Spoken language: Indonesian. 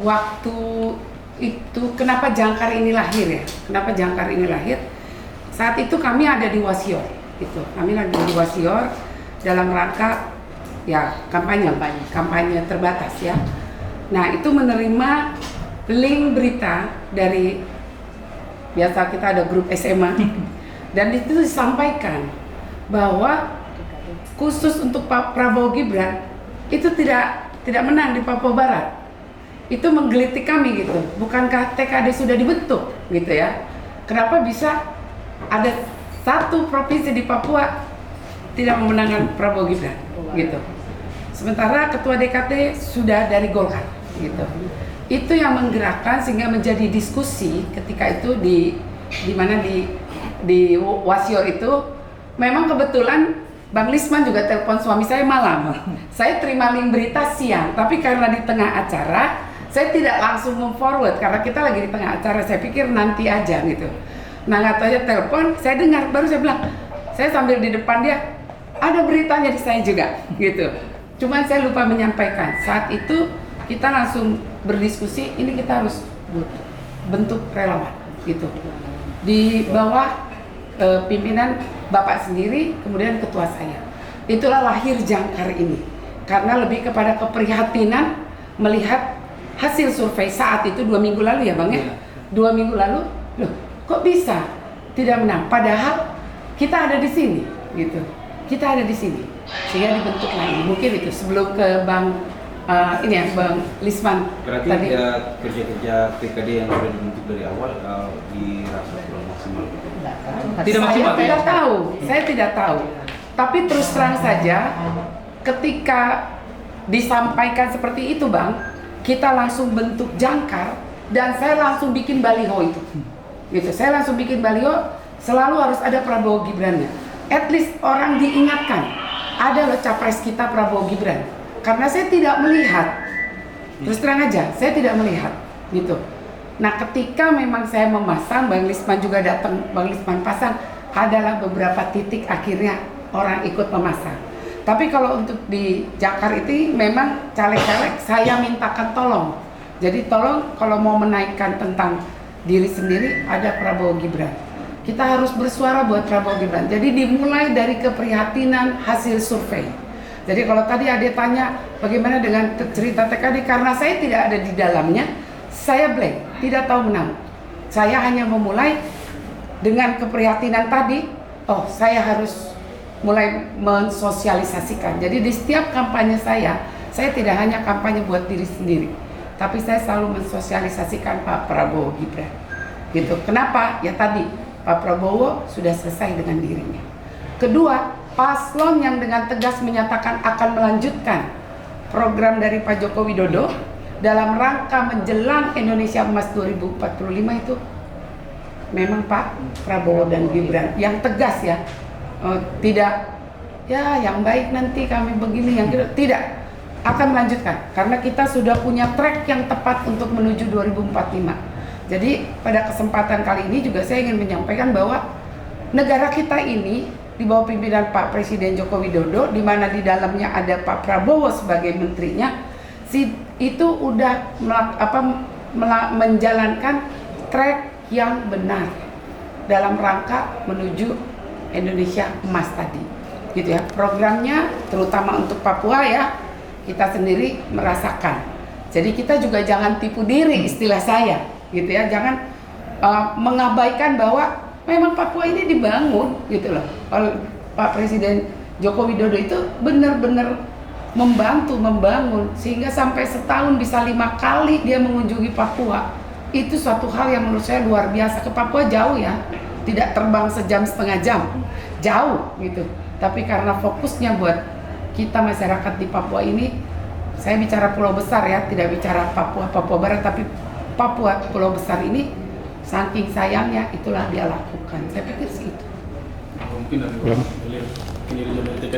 Waktu itu kenapa Jangkar ini lahir ya? Kenapa Jangkar ini lahir? Saat itu kami ada di Wasior, itu kami lagi di Wasior dalam rangka ya kampanye terbatas ya. Nah itu menerima link berita dari biasa kita ada grup SMA dan itu disampaikan bahwa khusus untuk Pak Prabowo Gibran itu tidak menang di Papua Barat. Itu menggelitik kami gitu, bukankah TKD sudah dibentuk gitu ya, kenapa bisa ada satu provinsi di Papua tidak memenangkan Prabowo Gibran gitu, sementara ketua DKT sudah dari Golkar gitu. Itu yang menggerakkan sehingga menjadi diskusi ketika itu di mana di Wasior itu. Memang kebetulan Bang Lisman juga telepon suami saya malam, saya terima link berita siang, tapi karena di tengah acara saya tidak langsung forward karena kita lagi di tengah acara, saya pikir nanti aja gitu. Nah nggak tahu aja telepon, saya dengar, baru saya bilang, saya sambil di depan dia, ada beritanya di saya juga gitu. Cuman saya lupa menyampaikan, saat itu kita langsung berdiskusi, ini kita harus bentuk relawan gitu. Di bawah pimpinan Bapak sendiri, kemudian ketua saya. Itulah lahir Jangkar ini, karena lebih kepada keprihatinan melihat hasil survei saat itu 2 minggu lalu ya Bang ya, 2 minggu lalu, loh kok bisa tidak menang, padahal kita ada di sini gitu, kita ada di sini, sehingga dibentuklah ini. Mungkin itu sebelum ke Bang ini ya Bang Lisman. Berarti tadi ya kerja-kerja TKD yang sudah dibentuk dari awal dirasa kurang maksimal. Tidak maksimal. Saya tidak tahu. Tapi terus terang saja, ketika disampaikan seperti itu Bang, kita langsung bentuk Jangkar dan saya langsung bikin baliho itu. Gitu. Saya langsung bikin baliho, selalu harus ada Prabowo Gibrannya. At least orang diingatkan, ada loh capres kita Prabowo Gibran. Karena saya tidak melihat. Terus terang aja, saya tidak melihat gitu. Nah, ketika memang saya memasang, Bang Lisman juga datang, Bang Lisman pasang, adalah beberapa titik akhirnya orang ikut memasang. Tapi kalau untuk di Jangkar itu memang caleg-caleg saya mintakan tolong. Jadi tolong kalau mau menaikkan tentang diri sendiri ada Prabowo Gibran. Kita harus bersuara buat Prabowo Gibran. Jadi dimulai dari keprihatinan hasil survei. Jadi kalau tadi ada tanya bagaimana dengan cerita TKD, karena saya tidak ada di dalamnya, saya blank, tidak tahu menang. Saya hanya memulai dengan keprihatinan tadi, oh saya harus mulai mensosialisasikan. Jadi di setiap kampanye saya tidak hanya kampanye buat diri sendiri, tapi saya selalu mensosialisasikan Pak Prabowo Gibran. Gitu. Kenapa? Ya tadi, Pak Prabowo sudah selesai dengan dirinya. Kedua, paslon yang dengan tegas menyatakan akan melanjutkan program dari Pak Joko Widodo dalam rangka menjelang Indonesia Emas 2045 itu memang Pak Prabowo dan Gibran yang tegas ya. Tidak ya yang baik nanti kami begini, yang tidak, akan melanjutkan karena kita sudah punya track yang tepat untuk menuju 2045. Jadi pada kesempatan kali ini juga saya ingin menyampaikan bahwa negara kita ini di bawah pimpinan Pak Presiden Joko Widodo, di mana di dalamnya ada Pak Prabowo sebagai menterinya, itu udah menjalankan track yang benar dalam rangka menuju Indonesia Emas tadi, gitu ya. Programnya terutama untuk Papua ya, kita sendiri merasakan. Jadi kita juga jangan tipu diri, istilah saya, gitu ya. Jangan mengabaikan bahwa memang Papua ini dibangun, gitu loh. Oleh Pak Presiden Joko Widodo itu benar-benar membangun sehingga sampai setahun bisa 5 kali dia mengunjungi Papua. Itu suatu hal yang menurut saya luar biasa. Ke Papua jauh ya, tidak terbang sejam setengah jam, jauh gitu. Tapi karena fokusnya buat kita masyarakat di Papua ini, saya bicara pulau besar ya, tidak bicara Papua Barat, tapi Papua pulau besar ini, saking sayangnya itulah dia lakukan. Saya pikir segitu. Mungkin dari TKD